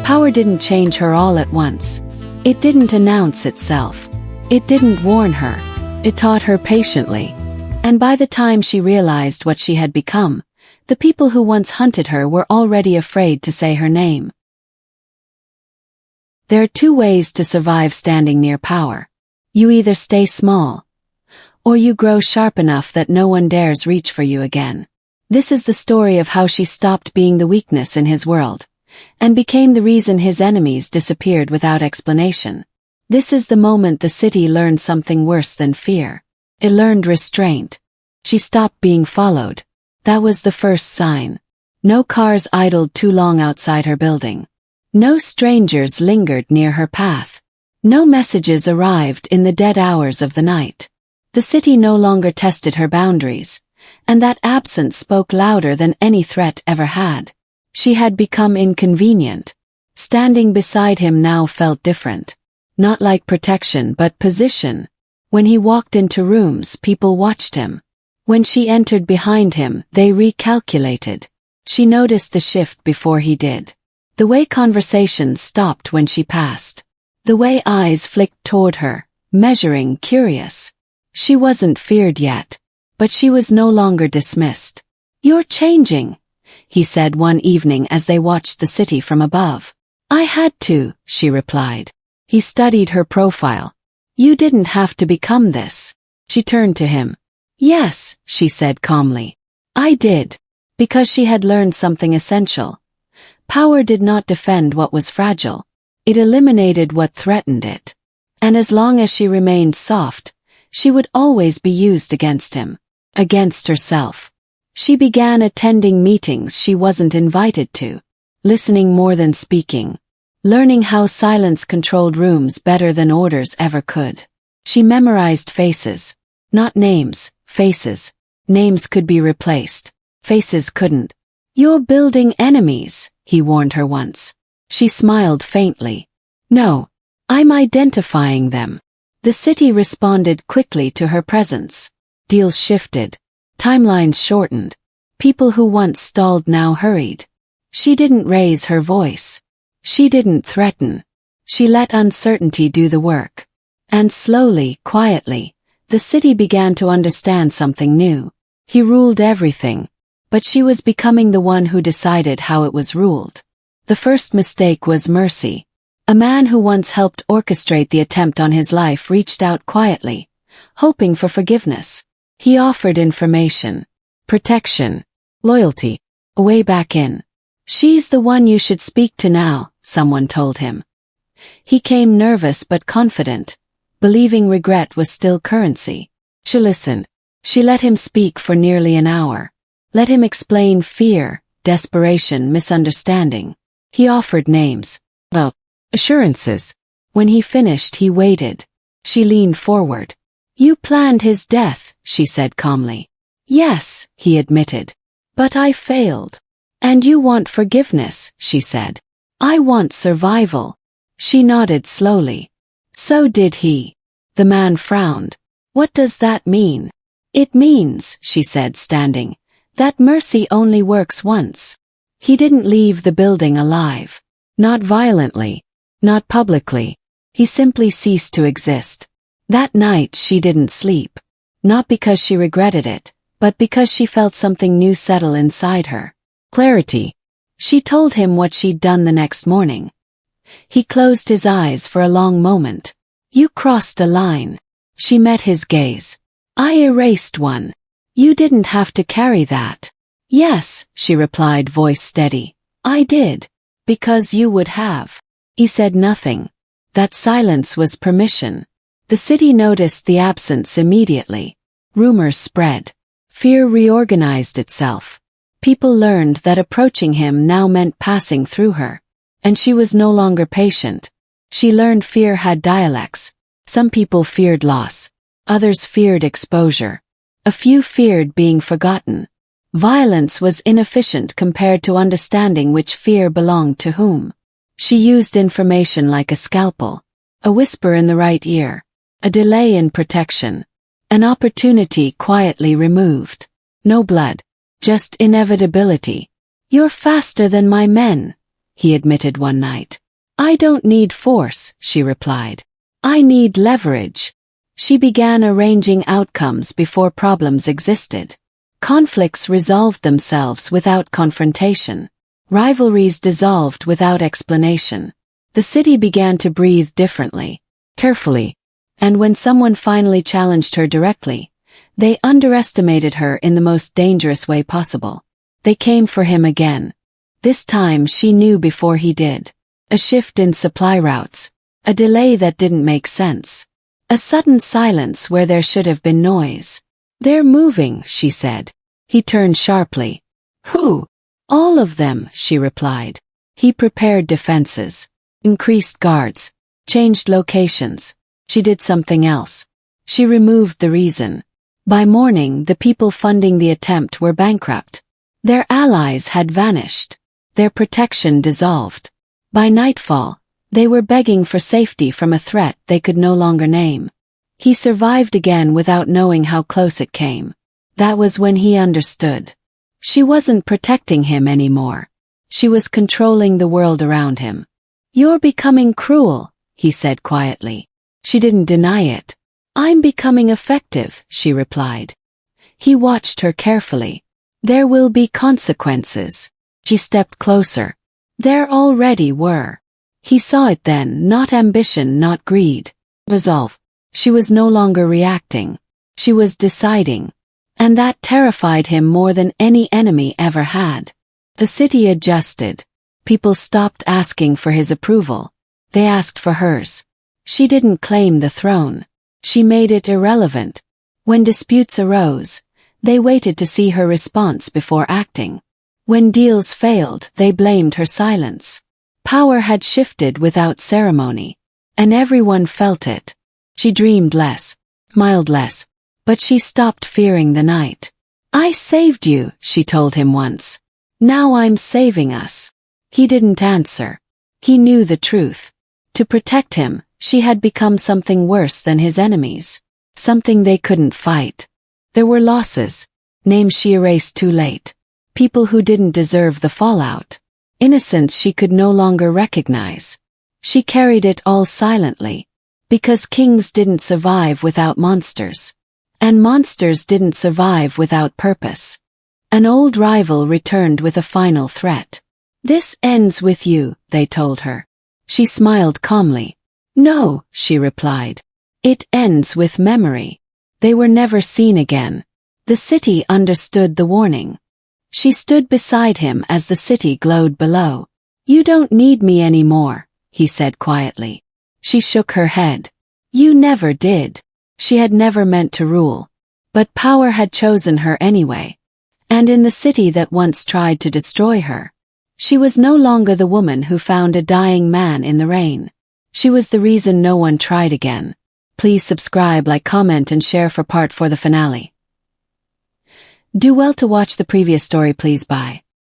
Power didn't change her all at once. It didn't announce itself. It didn't warn her. It taught her patiently. And by the time she realized what she had become, the people who once hunted her were already afraid to say her name. There are two ways to survive standing near power. You either stay small, or you grow sharp enough that no one dares reach for you again. This is the story of how she stopped being the weakness in his world, and became the reason his enemies disappeared without explanation. This is the moment the city learned something worse than fear. It learned restraint. She stopped being followed. That was the first sign. No cars idled too long outside her building. No strangers lingered near her path. No messages arrived in the dead hours of the night. The city no longer tested her boundaries, and that absence spoke louder than any threat ever had. She had become inconvenient. Standing beside him now felt different. Not like protection but position. When he walked into rooms, people watched him. When she entered behind him, they recalculated. She noticed the shift before he did. The way conversations stopped when she passed. The way eyes flicked toward her, measuring, curious. She wasn't feared yet, but she was no longer dismissed. "You're changing," he said one evening as they watched the city from above. "I had to," she replied. He studied her profile. "You didn't have to become this." She turned to him. "Yes," she said calmly. "I did." Because she had learned something essential. Power did not defend what was fragile. It eliminated what threatened it. And as long as she remained soft, she would always be used against him. Against herself. She began attending meetings she wasn't invited to. Listening more than speaking. Learning how silence controlled rooms better than orders ever could. She memorized faces. Not names, faces. Names could be replaced. Faces couldn't. "You're building enemies," he warned her once. She smiled faintly. "No, I'm identifying them." The city responded quickly to her presence. Deals shifted. Timelines shortened. People who once stalled now hurried. She didn't raise her voice. She didn't threaten. She let uncertainty do the work. And slowly, quietly, the city began to understand something new. He ruled everything, but she was becoming the one who decided how it was ruled. The first mistake was mercy. A man who once helped orchestrate the attempt on his life reached out quietly, hoping for forgiveness. He offered information, protection, loyalty, a way back in. "She's the one you should speak to now," someone told him. He came nervous but confident, believing regret was still currency. She listened. She let him speak for nearly an hour. Let him explain fear, desperation, misunderstanding. He offered names. Assurances. When he finished, he waited. She leaned forward. "You planned his death," she said calmly. "Yes," he admitted. "But I failed." "And you want forgiveness," she said. "I want survival." She nodded slowly. So did he. The man frowned. "What does that mean?" "It means," she said, standing, "that mercy only works once." He didn't leave the building alive. Not violently. Not publicly. He simply ceased to exist. That night she didn't sleep. Not because she regretted it, but because she felt something new settle inside her. Clarity. She told him what she'd done the next morning. He closed his eyes for a long moment. "You crossed a line." She met his gaze. "I erased one. You didn't have to carry that." "Yes," she replied, voice steady. "I did. Because you would have." He said nothing. That silence was permission. The city noticed the absence immediately. Rumors spread. Fear reorganized itself. People learned that approaching him now meant passing through her. And she was no longer patient. She learned fear had dialects. Some people feared loss. Others feared exposure. A few feared being forgotten. Violence was inefficient compared to understanding which fear belonged to whom. She used information like a scalpel. A whisper in the right ear. A delay in protection. An opportunity quietly removed. No blood. Just inevitability. "You're faster than my men," he admitted one night. I don't need force, she replied. I need leverage. She began arranging outcomes before problems existed. Conflicts resolved themselves without confrontation. Rivalries dissolved without explanation. The city began to breathe differently, carefully, and when someone finally challenged her directly, they underestimated her in the most dangerous way possible. They came for him again. This time she knew before he did. A shift in supply routes. A delay that didn't make sense. A sudden silence where there should have been noise. They're moving, she said. He turned sharply. Who? All of them, she replied. He prepared defenses, increased guards, changed locations. She did something else. She removed the reason. By morning, the people funding the attempt were bankrupt. Their allies had vanished. Their protection dissolved. By nightfall, they were begging for safety from a threat they could no longer name. He survived again without knowing how close it came. That was when he understood. She wasn't protecting him anymore. She was controlling the world around him. You're becoming cruel, he said quietly. She didn't deny it. I'm becoming effective, she replied. He watched her carefully. There will be consequences. She stepped closer. There already were. He saw it then, not ambition, not greed. Resolve. She was no longer reacting. She was deciding. And that terrified him more than any enemy ever had. The city adjusted. People stopped asking for his approval. They asked for hers. She didn't claim the throne. She made it irrelevant. When disputes arose, they waited to see her response before acting. When deals failed, they blamed her silence. Power had shifted without ceremony. And everyone felt it. She dreamed less, smiled less, but she stopped fearing the night. I saved you, she told him once. Now I'm saving us. He didn't answer. He knew the truth. To protect him, she had become something worse than his enemies. Something they couldn't fight. There were losses. Names she erased too late. People who didn't deserve the fallout. Innocence she could no longer recognize. She carried it all silently. Because kings didn't survive without monsters. And monsters didn't survive without purpose. An old rival returned with a final threat. This ends with you, they told her. She smiled calmly. No, she replied. It ends with memory. They were never seen again. The city understood the warning. She stood beside him as the city glowed below. You don't need me anymore, he said quietly. She shook her head. You never did. She had never meant to rule. But power had chosen her anyway. And in the city that once tried to destroy her, she was no longer the woman who found a dying man in the rain. She was the reason no one tried again. Please subscribe, like, comment, and share for part 4 the finale. Do well to watch the previous story, please. Bye.